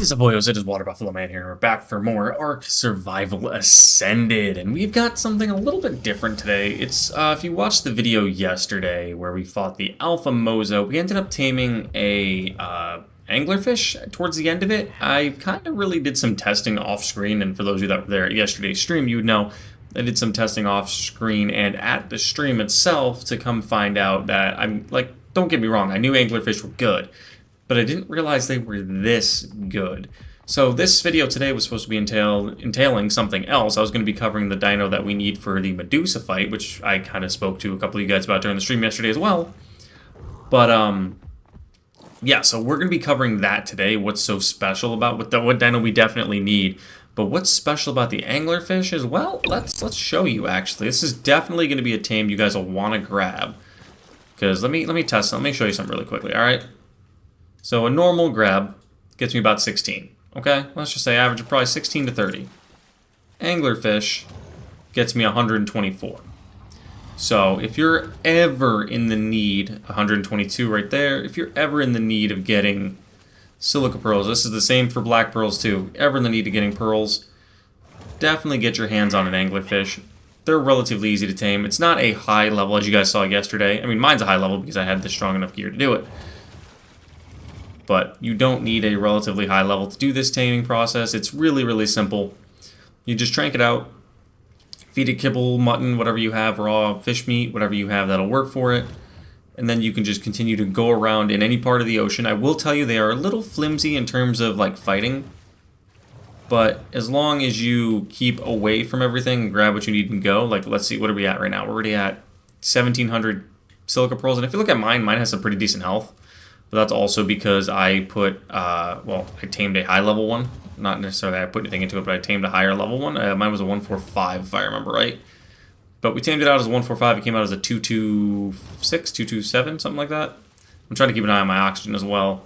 What is up, boyos? It is Water Buffalo Man here. We're back for more Ark Survival Ascended, and we've got something a little bit different today. It's, if you watched the video yesterday where we fought the Alpha Mozo, we ended up taming a, Anglerfish towards the end of it. I kind of really did some testing off-screen, and for those of you that were there at yesterday's stream, you would know I did some testing off-screen and at the stream itself to come find out that don't get me wrong, I knew Anglerfish were good, but I didn't realize they were this good. So this video today was supposed to be entailing something else. I was going to be covering the dino that we need for the Medusa fight, which I kind of spoke to a couple of you guys about during the stream yesterday as well. But, yeah, so we're going to be covering that today, what's so special about what dino we definitely need. But what's special about the Anglerfish is, well, let's show you, actually. This is definitely going to be a tame you guys will want to grab. Because let me test, let me show you something really quickly, alright? So a normal grab gets me about 16, okay? Let's just say average of probably 16 to 30. Anglerfish gets me 124. So if you're ever in the need, 122 right there, if you're ever in the need of getting silica pearls, this is the same for black pearls too, ever in the need of getting pearls, definitely get your hands on an Anglerfish. They're relatively easy to tame. It's not a high level as you guys saw yesterday. I mean, mine's a high level because I had the strong enough gear to do it. But you don't need a relatively high level to do this taming process. It's really, really simple. You just trank it out, feed it kibble, mutton, whatever you have, raw fish meat, whatever you have that'll work for it. And then you can just continue to go around in any part of the ocean. I will tell you they are a little flimsy in terms of like fighting. But as long as you keep away from everything and grab what you need and go, like let's see, what are we at right now? We're already at 1,700 silica pearls. And if you look at mine has some pretty decent health. But that's also because I put, well, I tamed a high level one. Not necessarily I put anything into it, but I tamed a higher level one. Mine was a 145 if I remember right. But we tamed it out as a 145. It came out as a 226, 227, something like that. I'm trying to keep an eye on my oxygen as well.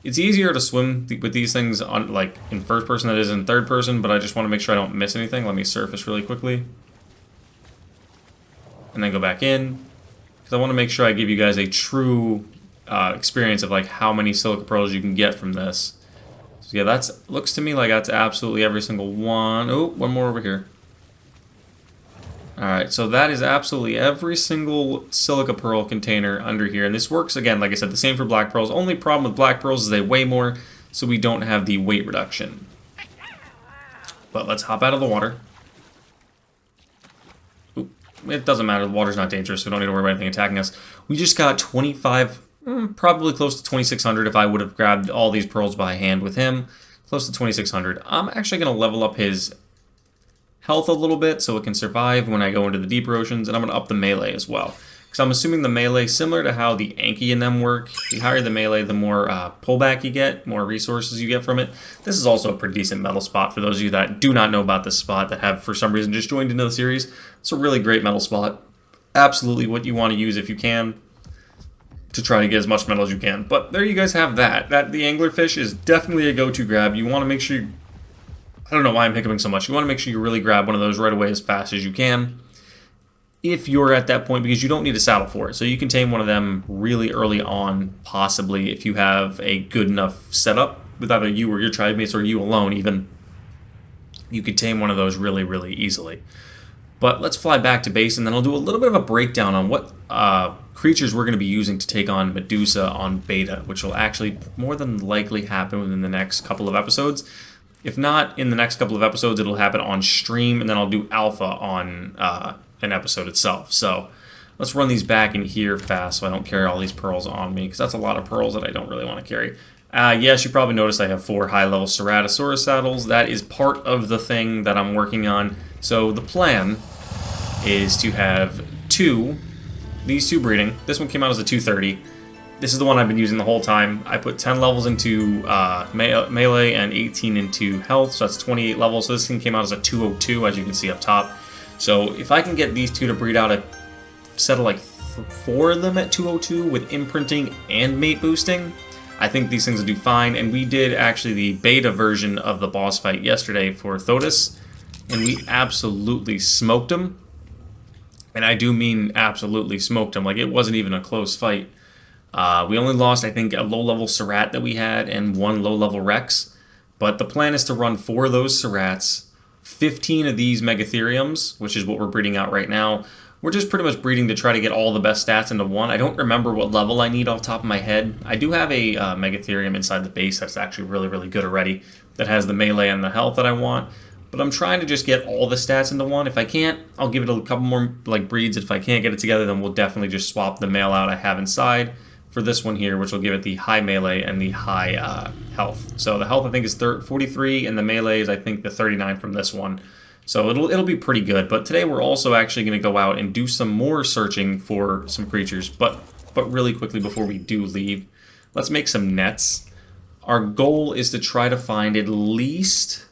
It's easier to swim with these things on like in first person than it is in third person, but I just want to make sure I don't miss anything. Let me surface really quickly. And then go back in. Because I want to make sure I give you guys a true experience of like how many silica pearls you can get from this. So yeah, looks to me like that's absolutely every single one. Oh, one more over here. Alright, so that is absolutely every single silica pearl container under here. And this works, again, like I said, the same for black pearls. Only problem with black pearls is they weigh more, so we don't have the weight reduction. But let's hop out of the water. Oop, it doesn't matter, the water's not dangerous, so we don't need to worry about anything attacking us. We just got 25, probably close to 2,600 if I would have grabbed all these pearls by hand with him. Close to 2,600. I'm actually going to level up his health a little bit so it can survive when I go into the deeper oceans, and I'm going to up the melee as well. Because I'm assuming the melee, similar to how the Anki and them work, the higher the melee, the more pullback you get, more resources you get from it. This is also a pretty decent metal spot for those of you that do not know about this spot, that have for some reason just joined into the series. It's a really great metal spot. Absolutely what you want to use if you can to try to get as much metal as you can. But there you guys have that. The Anglerfish is definitely a go-to grab. You want to make sure you, I don't know why I'm hiccuping so much. You want to make sure you really grab one of those right away as fast as you can. If you're at that point, because you don't need a saddle for it. So you can tame one of them really early on, possibly, if you have a good enough setup with either you or your tribe mates or you alone even. You could tame one of those really, really easily. But let's fly back to base, and then I'll do a little bit of a breakdown on what creatures we're going to be using to take on Medusa on beta, which will actually more than likely happen within the next couple of episodes. If not in the next couple of episodes, it'll happen on stream, and then I'll do alpha on an episode itself. So let's run these back in here fast so I don't carry all these pearls on me, because that's a lot of pearls that I don't really want to carry. Yes, you probably noticed I have 4 high-level Ceratosaurus saddles. That is part of the thing that I'm working on. So the plan is to have these two breeding. This one came out as a 230. This is the one I've been using the whole time. I put 10 levels into melee and 18 into health, so that's 28 levels. So this thing came out as a 202, as you can see up top. So if I can get these two to breed out a set of like 4 of them at 202 with imprinting and mate boosting, I think these things will do fine. And we did actually the beta version of the boss fight yesterday for Thotis, and we absolutely smoked him. And I do mean absolutely smoked him. Like, it wasn't even a close fight. We only lost, I think, a low-level Surratt that we had and one low-level Rex. But the plan is to run 4 of those Surratts, 15 of these Megatheriums, which is what we're breeding out right now. We're just pretty much breeding to try to get all the best stats into one. I don't remember what level I need off the top of my head. I do have a Megatherium inside the base that's actually really, really good already, that has the melee and the health that I want. But I'm trying to just get all the stats into one. If I can't, I'll give it a couple more breeds. If I can't get it together, then we'll definitely just swap the male out I have inside for this one here, which will give it the high melee and the high health. So the health I think is 43, and the melee is I think the 39 from this one. So it'll be pretty good. But today we're also actually going to go out and do some more searching for some creatures. But really quickly before we do leave, let's make some nets. Our goal is to try to find at least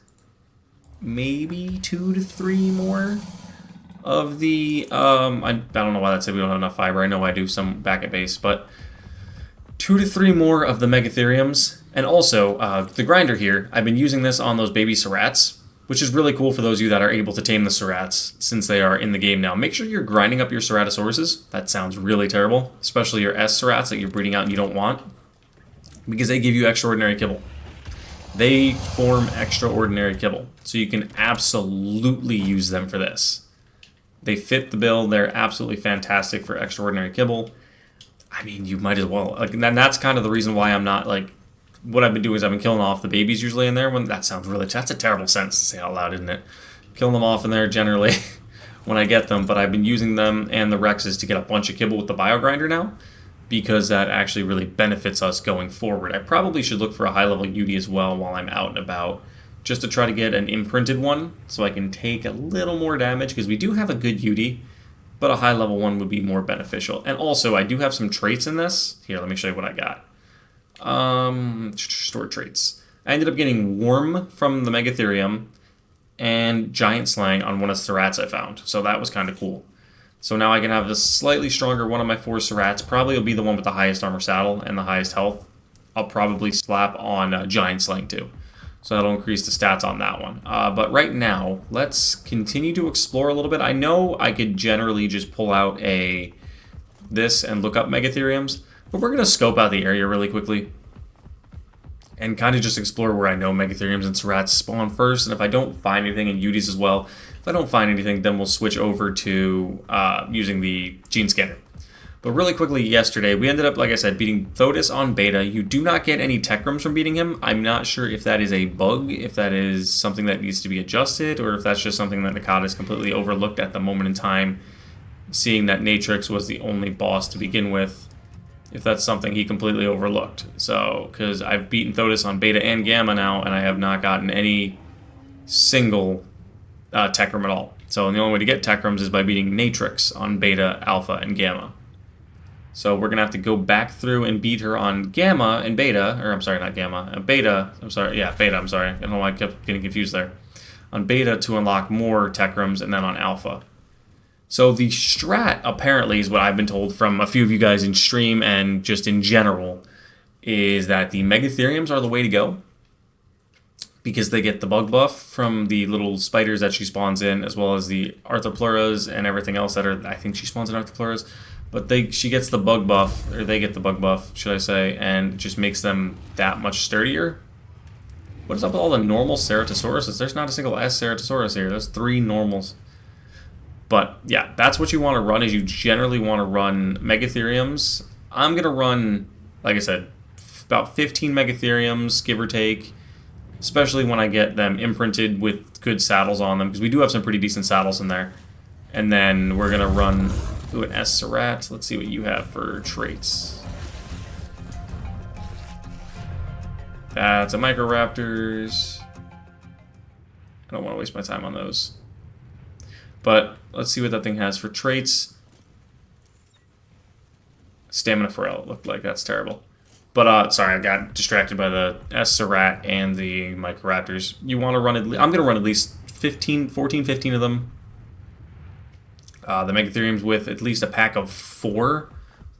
maybe 2 to 3 more of the I don't know why that said we don't have enough fiber. I know I do some back at base, but 2 to 3 more of the Megatheriums. And also the grinder here, I've been using this on those baby Surratts, which is really cool for those of you that are able to tame the Surratts since they are in the game now. Make sure you're grinding up your Ceratosauruses. That sounds really terrible, especially your S Surratts that you're breeding out and you don't want, because they give you extraordinary kibble. They form extraordinary kibble, so you can absolutely use them for this. They fit the bill. They're absolutely fantastic for extraordinary kibble. I mean, you might as well. And that's kind of the reason why I'm not what I've been doing is I've been killing off the babies usually in there. That's a terrible sentence to say out loud, isn't it? Killing them off in there generally when I get them, but I've been using them and the Rexes to get a bunch of kibble with the bio grinder now, because that actually really benefits us going forward. I probably should look for a high-level UD as well while I'm out and about, just to try to get an imprinted one so I can take a little more damage, because we do have a good UD, but a high-level one would be more beneficial. And also, I do have some traits in this. Here, let me show you what I got. Stored traits. I ended up getting Worm from the Megatherium and Giant Slang on one of the Surratts I found, so that was kind of cool. So now I can have this slightly stronger one of my 4 Surratts. Probably will be the one with the highest armor saddle and the highest health. I'll probably slap on Giant Slang too. So that'll increase the stats on that one. But right now, let's continue to explore a little bit. I know I could generally just pull out this and look up Megatheriums, but we're going to scope out the area really quickly and kind of just explore where I know Megatheriums and Surratts spawn first. And if I don't find anything, and UDs as well, if I don't find anything, then we'll switch over to using the gene scanner. But really quickly, yesterday, we ended up, like I said, beating Thotis on beta. You do not get any Tecrims from beating him. I'm not sure if that is a bug, if that is something that needs to be adjusted, or if that's just something that Nakata's completely overlooked at the moment in time, seeing that Natrix was the only boss to begin with, if that's something he completely overlooked. So, because I've beaten Thotis on beta and gamma now, and I have not gotten any single Tecrim at all. So the only way to get Tecrims is by beating Natrix on beta, alpha, and gamma. So we're going to have to go back through and beat her on gamma and beta, or I'm sorry, not gamma, beta, I'm sorry, yeah, beta, I'm sorry. I don't know why I kept getting confused there. On beta to unlock more Tecrims, and then on alpha. So the strat, apparently, is what I've been told from a few of you guys in stream and just in general, is that the Megatheriums are the way to go, because they get the bug buff from the little spiders that she spawns in, as well as the Arthropluras and everything else that are, I think she spawns in Arthropluras, but she gets the bug buff, or they get the bug buff, should I say, and it just makes them that much sturdier. What is up with all the normal Ceratosauruses? There's not a single S Ceratosaurus here. There's 3 normals. But yeah, that's what you want to run, is you generally want to run Megatheriums. I'm going to run, like I said, about 15 Megatheriums, give or take, especially when I get them imprinted with good saddles on them, because we do have some pretty decent saddles in there. And then we're going to run an S Surratt. Let's see what you have for traits. That's a Microraptors. I don't want to waste my time on those. But let's see what that thing has for traits. Stamina Forel, it looked like. That's terrible. But, sorry, I got distracted by the S Surratt and the Microraptors. You want to run I'm going to run at least 14, 15 of them. The Megatheriums with at least a pack of 4,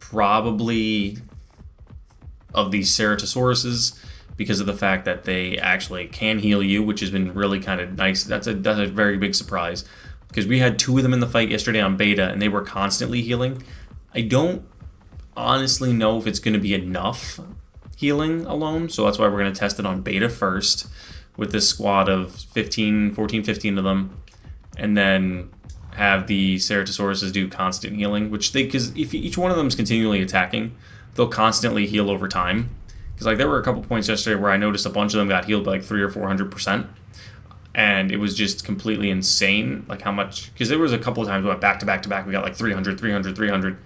probably, of these Ceratosauruses, because of the fact that they actually can heal you, which has been really kind of nice. That's a very big surprise, because we had 2 of them in the fight yesterday on beta, and they were constantly healing. I don't honestly know if it's going to be enough healing alone, so that's why we're going to test it on beta first with this squad of 15 of them, and then have the Ceratosauruses do constant healing, which because if each one of them is continually attacking, they'll constantly heal over time. Because like there were a couple points yesterday where I noticed a bunch of them got healed by like 300 or 400%, and it was just completely insane, like how much. Because there was a couple of times we went back to back to back, we got like 300, and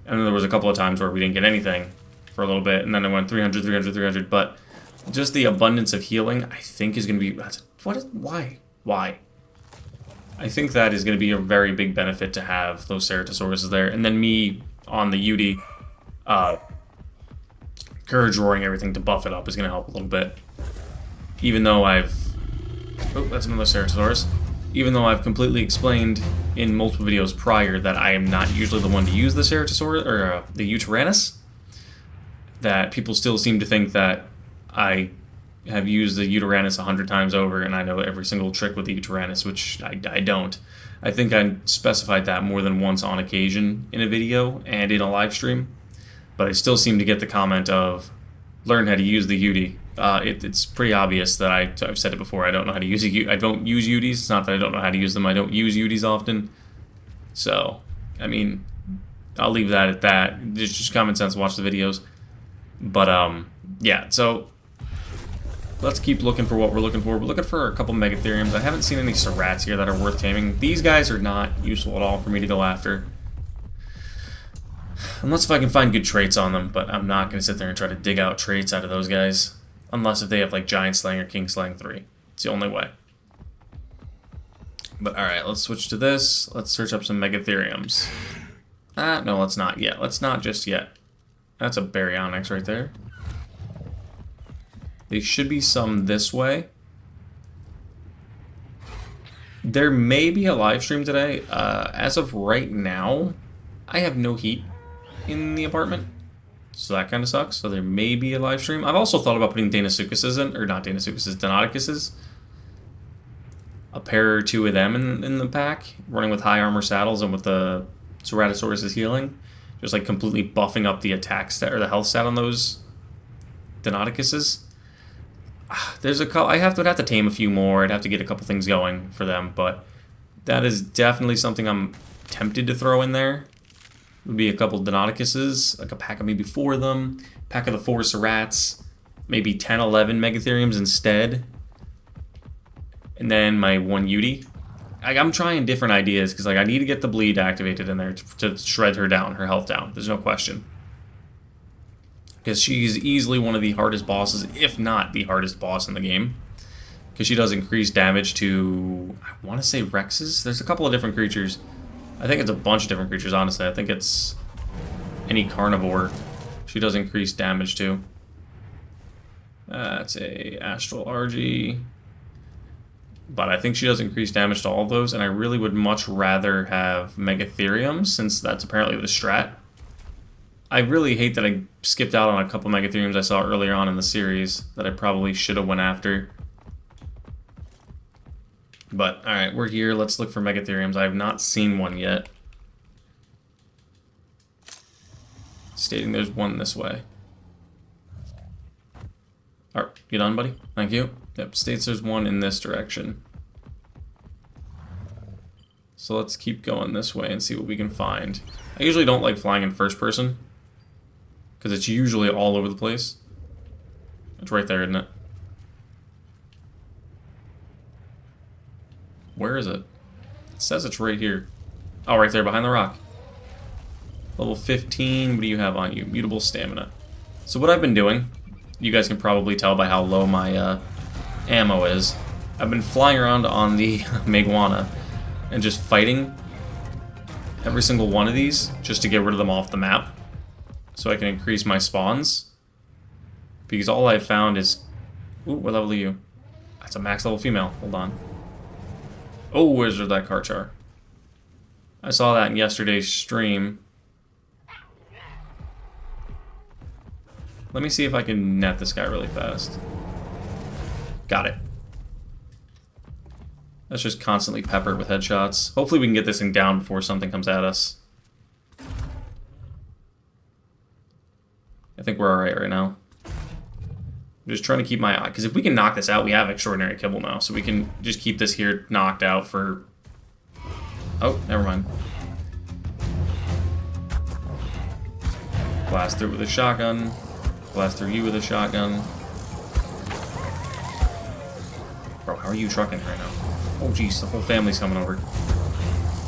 then there was a couple of times where we didn't get anything for a little bit, and then it went 300, but just the abundance of healing, I think, is going to be... Why? I think that is going to be a very big benefit to have those Ceratosauruses there, and then me on the UD, Courage Roaring everything to buff it up is going to help a little bit. Even though I've... Oh, that's another Ceratosaurus. Even though I've completely explained in multiple videos prior that I am not usually the one to use the Ceratosaurus, or the Utyrannus, that people still seem to think that I have used the Utyrannus 100 times over and I know every single trick with the Utyrannus, which I don't. I think I specified that more than once on occasion in a video and in a live stream, but I still seem to get the comment of, learn how to use the UD. It's pretty obvious that I've said it before, I don't know how to use a UD. I don't use UDs, it's not that I don't know how to use them, I don't use UDs often. So, I mean, I'll leave that at that. It's just common sense, watch the videos. But, yeah, so let's keep looking for what we're looking for. We're looking for a couple Megatheriums. I haven't seen any Cerats here that are worth taming. These guys are not useful at all for me to go after. Unless if I can find good traits on them, but I'm not going to sit there and try to dig out traits out of those guys. Unless if they have, like, Giant Slang or King Slang 3. It's the only way. But, alright, let's switch to this. Let's search up some Megatheriums. No, let's not yet. Let's not just yet. That's a Baryonyx right there. There should be some this way. There may be a live stream today. As of right now, I have no heat in the apartment, so that kind of sucks. So there may be a live stream. I've also thought about putting Deinosuchuses in, or not Deinosuchuses, Deinonychuses. A pair or two of them in the pack, running with high armor saddles and with the Ceratosaurus healing. Just like completely buffing up the attack stat or the health stat on those Deinonychuses. There's a couple. I'd have to tame a few more. I'd have to get a couple things going for them, but that is definitely something I'm tempted to throw in there. Would be a couple Deinonychuses, like a pack of maybe 4 of them, pack of the 4 Cerats, maybe 10, 11 Megatheriums instead, and then my 1 UD. I'm trying different ideas, because like I need to get the bleed activated in there to shred her down, her health down. There's no question. Because she's easily one of the hardest bosses, if not the hardest boss in the game. Because she does increase damage to, I want to say Rexes? There's a couple of different creatures. I think it's a bunch of different creatures, honestly. I think it's any carnivore she does increase damage to. That's a Astral RG. But I think she does increase damage to all of those, and I really would much rather have Megatheriums, since that's apparently the strat. I really hate that I skipped out on a couple Megatheriums I saw earlier on in the series that I probably should have went after. But, alright, we're here. Let's look for Megatheriums. I have not seen one yet. Stating there's one this way. Alright, you done, buddy? Thank you. Yep, states there's one in this direction. So let's keep going this way and see what we can find. I usually don't like flying in first person, because it's usually all over the place. It's right there, isn't it? Where is it? It says it's right here. Oh, right there behind the rock. Level 15, what do you have on you? Mutable stamina. So what I've been doing, you guys can probably tell by how low my ammo is. I've been flying around on the Meguana and just fighting every single one of these just to get rid of them off the map so I can increase my spawns. Because all I've found is... Ooh, what level are you? That's a max level female. Hold on. Oh, where's that Karchar? I saw that in yesterday's stream. Let me see if I can net this guy really fast. Got it. Let's just constantly pepper it with headshots. Hopefully we can get this thing down before something comes at us. think we're alright right now. I'm just trying to keep my eye, because if we can knock this out, we have extraordinary kibble now, so we can just keep this here knocked out for... Oh, never mind. Blast through with a shotgun. Blast through you with a shotgun. Bro, how are you trucking right now? Oh jeez, the whole family's coming over.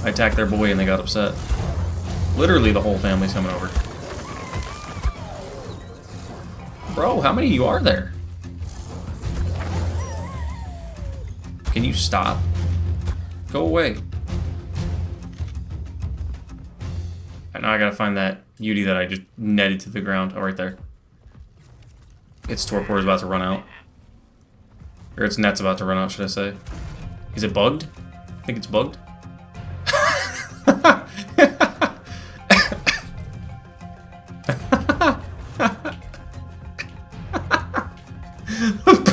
I attacked their boy and they got upset. Literally the whole family's coming over. Bro, how many of you are there? Can you stop? Go away. And now I gotta find that Yudi that I just netted to the ground. Oh, right there. Its torpor is about to run out. Or its net's about to run out, should I say. Is it bugged? I think it's bugged.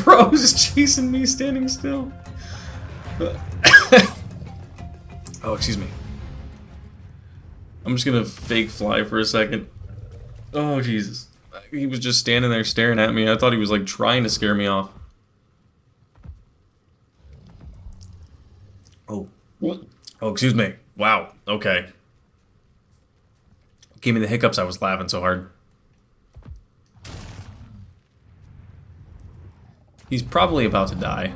Bro's chasing me standing still. Oh, excuse me. I'm just gonna fake fly for a second. Oh, Jesus. He was just standing there staring at me. I thought he was like trying to scare me off. Oh. Oh, excuse me. Wow. Okay. Gave me the hiccups. I was laughing so hard. He's probably about to die.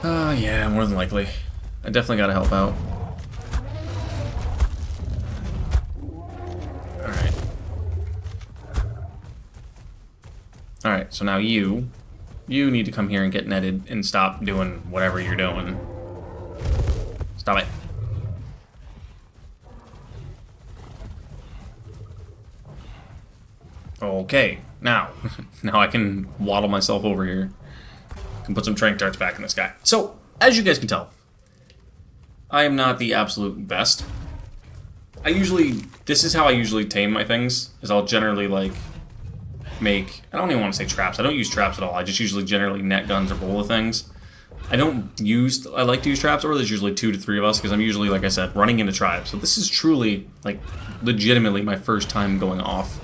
Yeah, more than likely. I definitely gotta help out. Alright. Alright, so now you need to come here and get netted and stop doing whatever you're doing. Stop it. Okay, now I can waddle myself over here. I can put some trank darts back in this guy. So, as you guys can tell, I am not the absolute best. This is how I usually tame my things, is I'll generally, like, make, I don't even want to say traps. I don't use traps at all. I just usually generally net guns or bola things. I like to use traps, or there's usually 2 to 3 of us, because I'm usually, like I said, running into tribes. So this is truly, like, legitimately my first time going off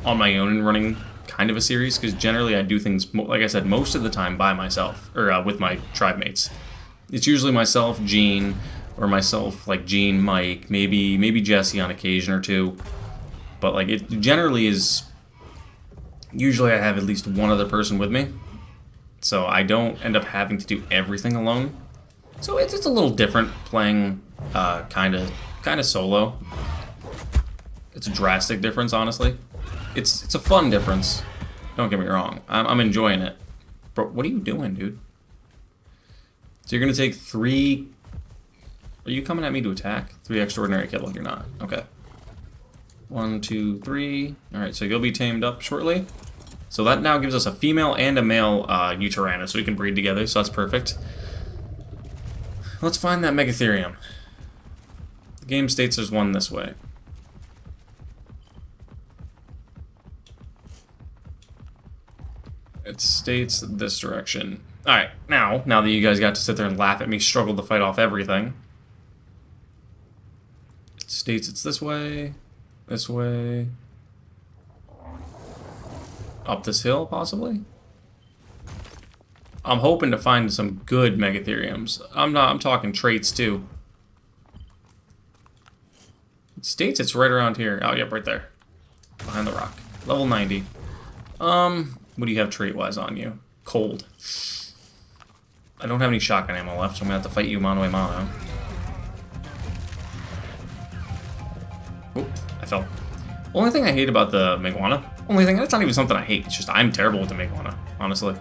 on my own and running kind of a series, because generally I do things, like I said, most of the time by myself, or with my tribe mates. It's usually myself, Gene, or myself, like Gene, Mike, maybe Jesse on occasion or two. But like it generally is, usually I have at least one other person with me, so I don't end up having to do everything alone. So it's a little different playing kind of solo. It's a drastic difference, honestly. It's a fun difference. Don't get me wrong. I'm enjoying it. Bro, what are you doing, dude? So you're gonna take 3... Are you coming at me to attack? 3 extraordinary kibble. You're not. Okay. 1, 2, 3. Alright, so you'll be tamed up shortly. So that now gives us a female and a male Trireme, so we can breed together, so that's perfect. Let's find that Megatherium. The game states there's one this way. It states this direction. Alright, now that you guys got to sit there and laugh at me struggle to fight off everything, it states it's this way, up this hill, possibly? I'm hoping to find some good Megatheriums. I'm talking traits, too. It states it's right around here. Oh, yep, right there. Behind the rock. Level 90. What do you have trait-wise on you? Cold. I don't have any shotgun ammo left, so I'm gonna have to fight you mano a mano. Oop, I fell. Only thing I hate about the Meguana, that's not even something I hate, it's just I'm terrible with the Meguana, honestly.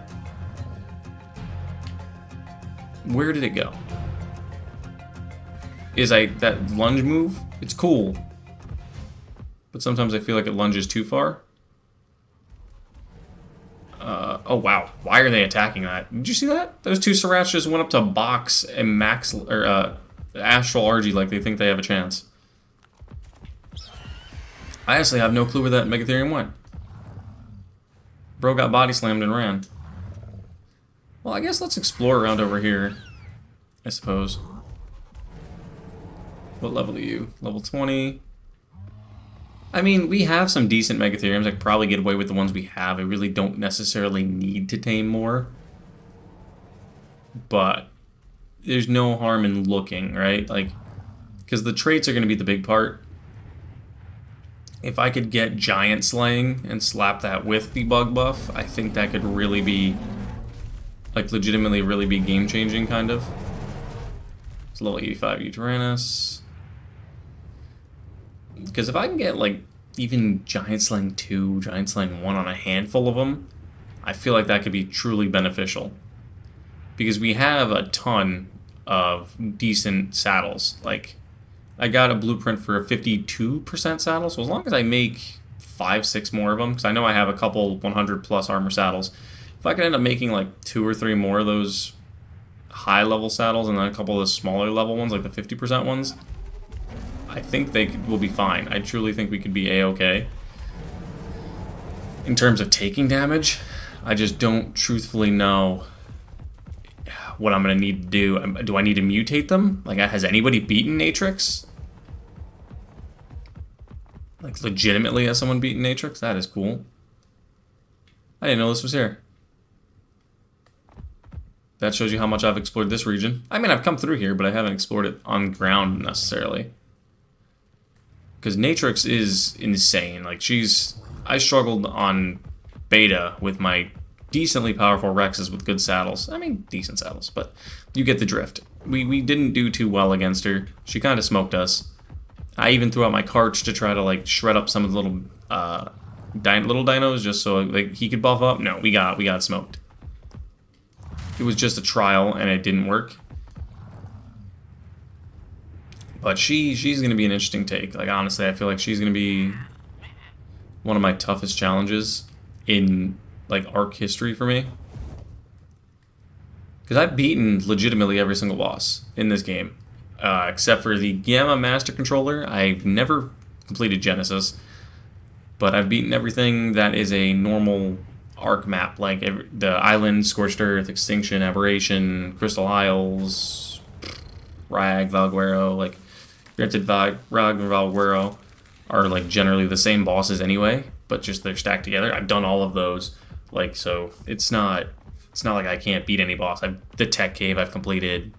Where did it go? That lunge move, it's cool. But sometimes I feel like it lunges too far. Oh wow, why are they attacking that? Did you see that? Those 2 Sirats just went up to box and max, or Astral Argy like they think they have a chance. I honestly have no clue where that Megatherium went. Bro got body slammed and ran. Well, I guess let's explore around over here, I suppose. What level are you? Level 20. I mean, we have some decent Megatheriums. I could probably get away with the ones we have. I really don't necessarily need to tame more. But there's no harm in looking, right? Like, because the traits are going to be the big part. If I could get giant slaying and slap that with the bug buff, I think that could really be, like, legitimately really be game-changing, kind of. It's level 85 Uranus. Because if I can get, like, even Giant Slaying 2, Giant Slaying 1 on a handful of them, I feel like that could be truly beneficial. Because we have a ton of decent saddles. Like, I got a blueprint for a 52% saddle, so as long as I make 5-6 more of them, because I know I have a couple 100+ armor saddles, if I could end up making, like, 2 or 3 more of those high-level saddles and then a couple of the smaller level ones, like the 50% ones, I think they will be fine. I truly think we could be A-okay. In terms of taking damage, I just don't truthfully know what I'm going to need to do. Do I need to mutate them? Like, has anybody beaten Natrix? Like, legitimately has someone beaten Natrix? That is cool. I didn't know this was here. That shows you how much I've explored this region. I mean, I've come through here, but I haven't explored it on ground necessarily. Because Natrix is insane. Like, I struggled on beta with my decently powerful Rexes with good saddles. I mean, decent saddles, but you get the drift. We didn't do too well against her. She kind of smoked us. I even threw out my carts to try to, like, shred up some of the little dinos just so, like, he could buff up. No, we got smoked. It was just a trial, and it didn't work. But she's going to be an interesting take. Like, honestly, I feel like she's going to be one of my toughest challenges in, like, arc history for me. Because I've beaten legitimately every single boss in this game. Except for the Gamma Master Controller. I've never completed Genesis. But I've beaten everything that is a normal arc map. Like the Island, Scorched Earth, Extinction, Aberration, Crystal Isles, Rag, Valguero. Like, granted, Rag and Valguero are, like, generally the same bosses anyway. But just they're stacked together. I've done all of those. Like, so it's not like I can't beat any boss. The Tech Cave I've completed.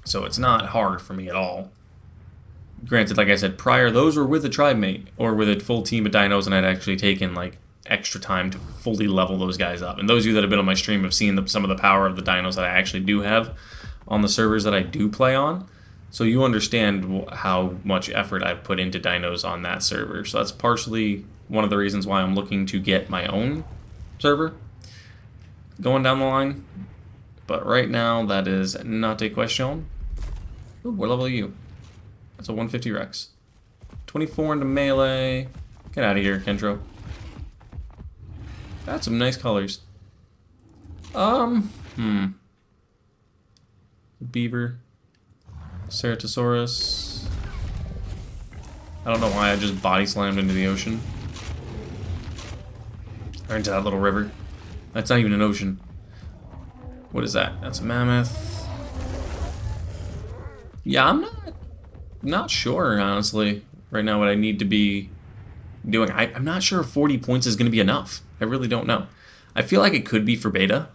So it's not hard for me at all. Granted, like I said prior, those were with a tribe mate or with a full team of dinos, and I'd actually taken, like, extra time to fully level those guys up. And those of you that have been on my stream have seen some of the power of the dinos that I actually do have on the servers that I do play on. So you understand how much effort I've put into dinos on that server. So that's partially one of the reasons why I'm looking to get my own server going down the line. But right now, that is not a question. Ooh, what level are you? That's a 150 Rex. 24 into melee. Get out of here, Kentro. Got some nice colors. Beaver. Ceratosaurus. I don't know why I just body slammed into the ocean. Or into that little river. That's not even an ocean. What is that? That's a mammoth. Yeah, I'm not sure, honestly, right now what I need to be doing. I'm not sure if 40 points is going to be enough. I really don't know. I feel like it could be for beta,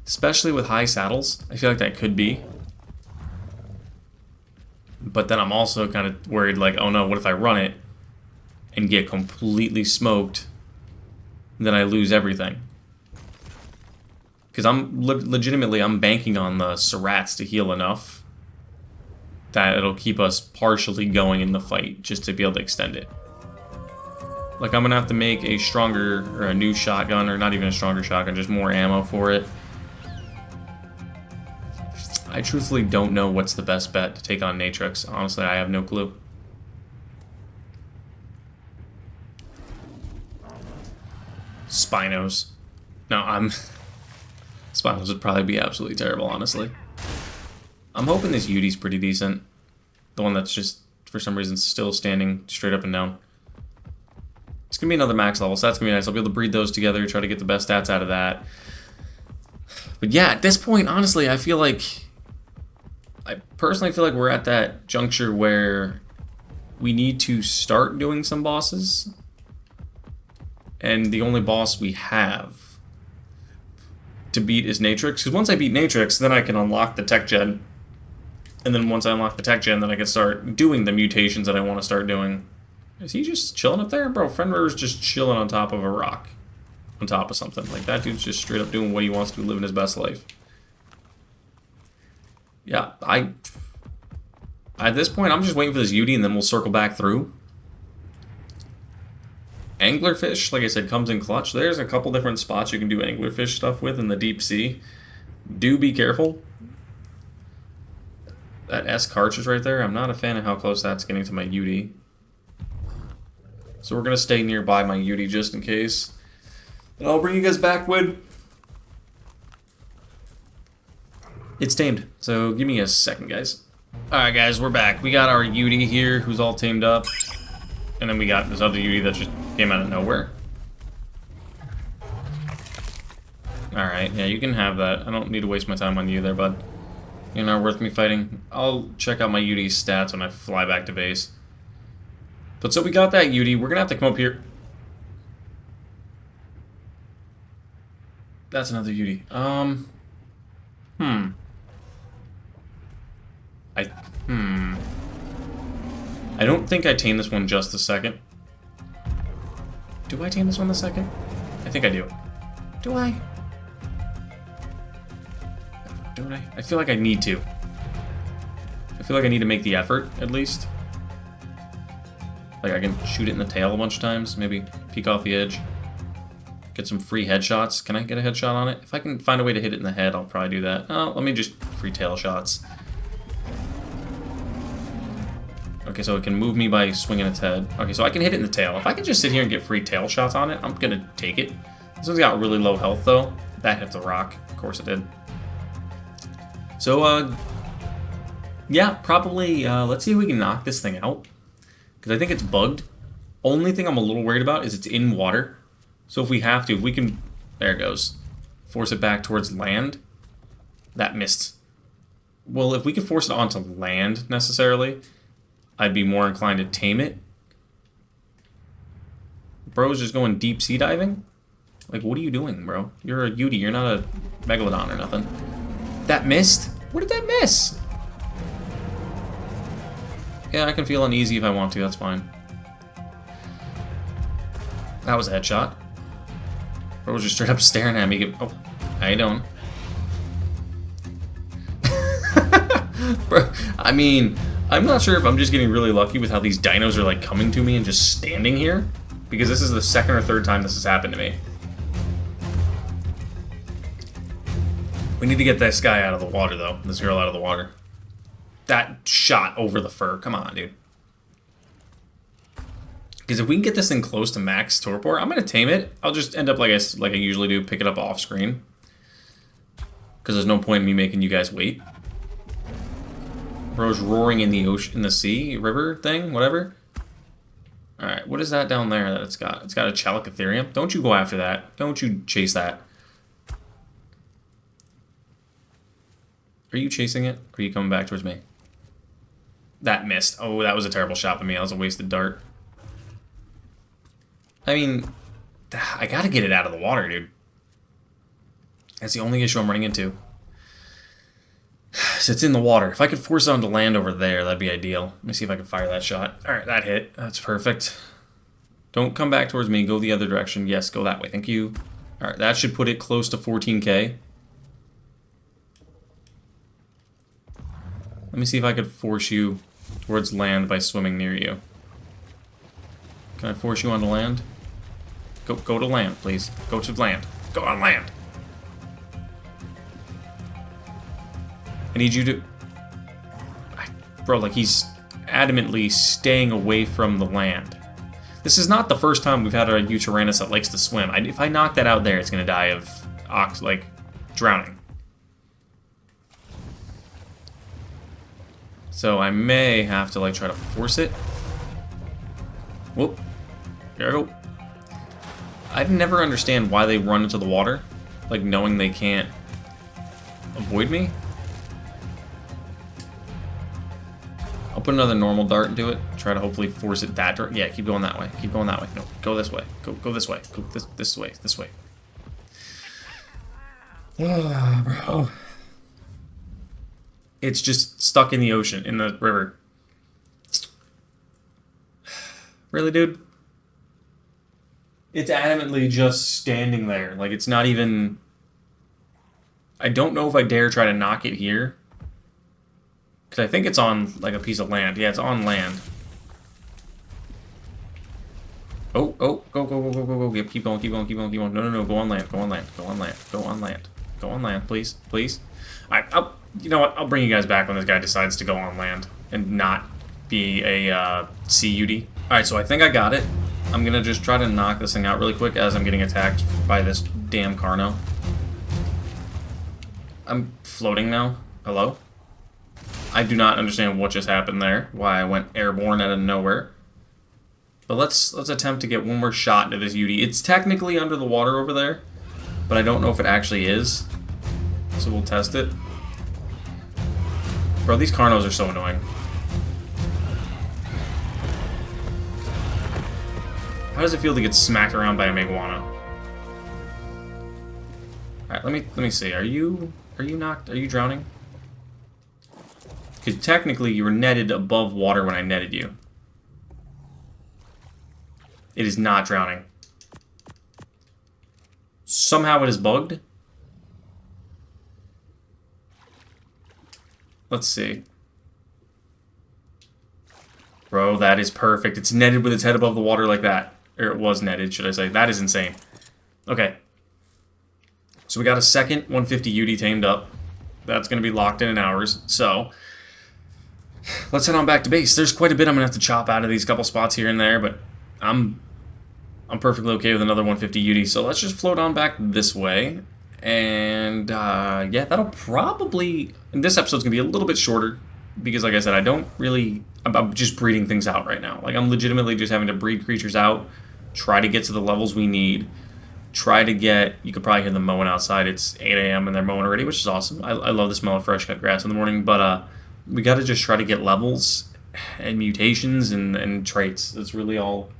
especially with high saddles. I feel like that could be. But then I'm also kind of worried, like, oh no, what if I run it and get completely smoked, then I lose everything. Because I'm legitimately banking on the Serats to heal enough that it'll keep us partially going in the fight just to be able to extend it. Like, I'm gonna have to make a stronger, or a new shotgun, or not even a stronger shotgun, just more ammo for it. I truthfully don't know what's the best bet to take on Natrix. Honestly, I have no clue. Spinos. No, Spinos would probably be absolutely terrible, honestly. I'm hoping this Yudi's pretty decent. The one that's just, for some reason, still standing straight up and down. It's going to be another max level, so that's going to be nice. I'll be able to breed those together, try to get the best stats out of that. But yeah, at this point, honestly, I feel like I personally feel like we're at that juncture where we need to start doing some bosses. And the only boss we have to beat is Natrix. Because once I beat Natrix, then I can unlock the tech gen. And then once I unlock the tech gen, then I can start doing the mutations that I want to start doing. Is he just chilling up there? Bro, Fenrir's just chilling on top of a rock. On top of something. Like, that dude's just straight up doing what he wants to, living his best life. Yeah, at this point, I'm just waiting for this Yudi, and then we'll circle back through. Anglerfish, like I said, comes in clutch. There's a couple different spots you can do anglerfish stuff with in the deep sea. Do be careful. That S cartridge right there, I'm not a fan of how close that's getting to my Yudi. So we're going to stay nearby my Yudi just in case. And I'll bring you guys back when it's tamed. So give me a second, guys. Alright, guys, we're back. We got our Yudi here, who's all tamed up. And then we got this other Yudi that just came out of nowhere. Alright, yeah, you can have that. I don't need to waste my time on you there, bud. You're not worth me fighting. I'll check out my Yudi's stats when I fly back to base. But so we got that Yudi. We're gonna have to come up here. That's another Yudi. I don't think I tamed this one just a second. Do I tame this one the second? I think I do. Do I? Don't I? I feel like I need to. I feel like I need to make the effort, at least. Like, I can shoot it in the tail a bunch of times, maybe peek off the edge. Get some free headshots. Can I get a headshot on it? If I can find a way to hit it in the head, I'll probably do that. Oh, let me just free tail shots. Okay, so it can move me by swinging its head. Okay, so I can hit it in the tail. If I can just sit here and get free tail shots on it, I'm gonna take it. This one's got really low health, though. That hit the rock. Of course it did. So, yeah, probably, let's see if we can knock this thing out. Because I think it's bugged. Only thing I'm a little worried about is it's in water. So if we have to, if we can, there it goes. Force it back towards land. That missed. Well, if we could force it onto land, necessarily, I'd be more inclined to tame it. Bro's just going deep sea diving? Like, what are you doing, bro? You're a Yudi, you're not a Megalodon or nothing. That missed? Where did that miss? Yeah, I can feel uneasy if I want to, that's fine. That was a headshot. Bro was just straight up staring at me. Oh, how you doing? Bro, I mean, I'm not sure if I'm just getting really lucky with how these dinos are like coming to me and just standing here. Because this is the second or third time this has happened to me. We need to get this guy out of the water, though. This girl out of the water. That shot over the fur. Come on, dude. Because if we can get this thing close to max torpor, I'm going to tame it. I'll just end up like I usually do, pick it up off screen. Because there's no point in me making you guys wait. Bro's roaring in the ocean, in the sea, river thing, whatever. Alright, what is that down there that it's got? It's got a Chalicotherium. Don't you go after that. Don't you chase that. Are you chasing it? Or are you coming back towards me? That missed. Oh, that was a terrible shot for me. That was a wasted dart. I mean, I gotta get it out of the water, dude. That's the only issue I'm running into. So it's in the water. If I could force it onto land over there, that'd be ideal. Let me see if I can fire that shot. Alright, that hit. That's perfect. Don't come back towards me. Go the other direction. Yes, go that way. Thank you. Alright, that should put it close to 14k. Let me see if I could force you towards land by swimming near you. Can I force you onto land? Go to land, please. Go to land. Go on land! I need you to... Bro, like, he's adamantly staying away from the land. This is not the first time we've had a Tyrannus that likes to swim. If I knock that out there, it's going to die of, drowning. So I may have to, try to force it. Whoop. There we go. I never understand why they run into the water, knowing they can't avoid me. put another normal dart into it. Try to hopefully force it that direction. Yeah, keep going that way. Keep going that way. No, go this way. Go this way. Go this way. This way. Oh, bro. It's just stuck in the ocean, in the river. Really, dude? It's adamantly just standing there. Like, it's not even... I don't know if I dare try to knock it here. Because I think it's on, like, a piece of land. Yeah, it's on land. Oh, go. Yep, keep going. No. Go on land. Go on land, please. You know what? I'll bring you guys back when this guy decides to go on land and not be a CUD. Alright, so I think I got it. I'm gonna just try to knock this thing out really quick as I'm getting attacked by this damn Carno. I'm floating now. Hello? I do not understand what just happened there. Why I went airborne out of nowhere. But let's attempt to get one more shot into this UD. It's technically under the water over there, but I don't know if it actually is. So we'll test it. Bro, these Carnos are so annoying. How does it feel to get smacked around by a Meguana? Alright, let me see. Are you knocked? Are you drowning? Because technically you were netted above water when I netted you. It is not drowning. Somehow it is bugged. Let's see. Bro, that is perfect. It's netted with its head above the water like that. Or it was netted, should I say. That is insane. Okay. So we got a second 150 UD tamed up. That's going to be locked in hours. So, let's head on back to base. There's quite a bit I'm going to have to chop out of these couple spots here and there, but I'm perfectly okay with another 150 UD. So let's just float on back this way. And, yeah, that'll probably... And this episode's going to be a little bit shorter. Because, like I said, I don't really... I'm just breeding things out right now. Like, I'm legitimately just having to breed creatures out. Try to get to the levels we need. Try to get... You could probably hear them mowing outside. It's 8 a.m. and they're mowing already, which is awesome. I love the smell of fresh cut grass in the morning. But, we got to just try to get levels and mutations and traits. That's really all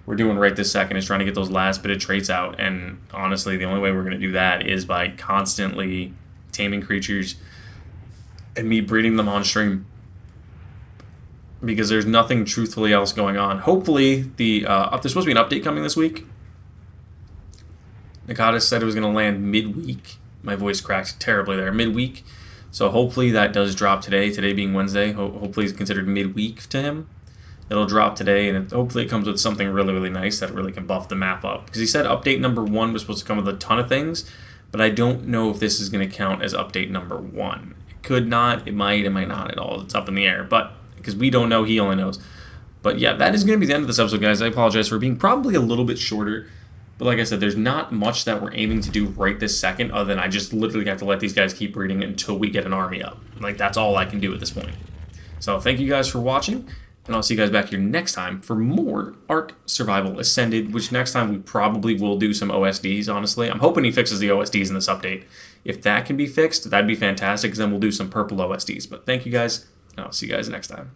we're doing right this second, is trying to get those last bit of traits out. And, honestly, the only way we're going to do that is by constantly taming creatures and me breeding them on stream. Because there's nothing truthfully else going on. Hopefully, there's supposed to be an update coming this week. Nakata said it was going to land midweek. My voice cracked terribly there. Midweek. So hopefully that does drop today. Today being Wednesday. Hopefully it's considered midweek to him. It'll drop today, and hopefully it comes with something really, really nice that really can buff the map up. Because he said update number 1 was supposed to come with a ton of things, but I don't know if this is going to count as update number 1. It could not. It might not at all. It's up in the air. But because we don't know, he only knows. But yeah, that is going to be the end of this episode, guys. I apologize for being probably a little bit shorter. But like I said, there's not much that we're aiming to do right this second, other than I just literally have to let these guys keep breeding until we get an army up. Like, that's all I can do at this point. So thank you guys for watching, and I'll see you guys back here next time for more Ark Survival Ascended, which next time we probably will do some OSDs, honestly. I'm hoping he fixes the OSDs in this update. If that can be fixed, that'd be fantastic, because then we'll do some purple OSDs. But thank you guys, and I'll see you guys next time.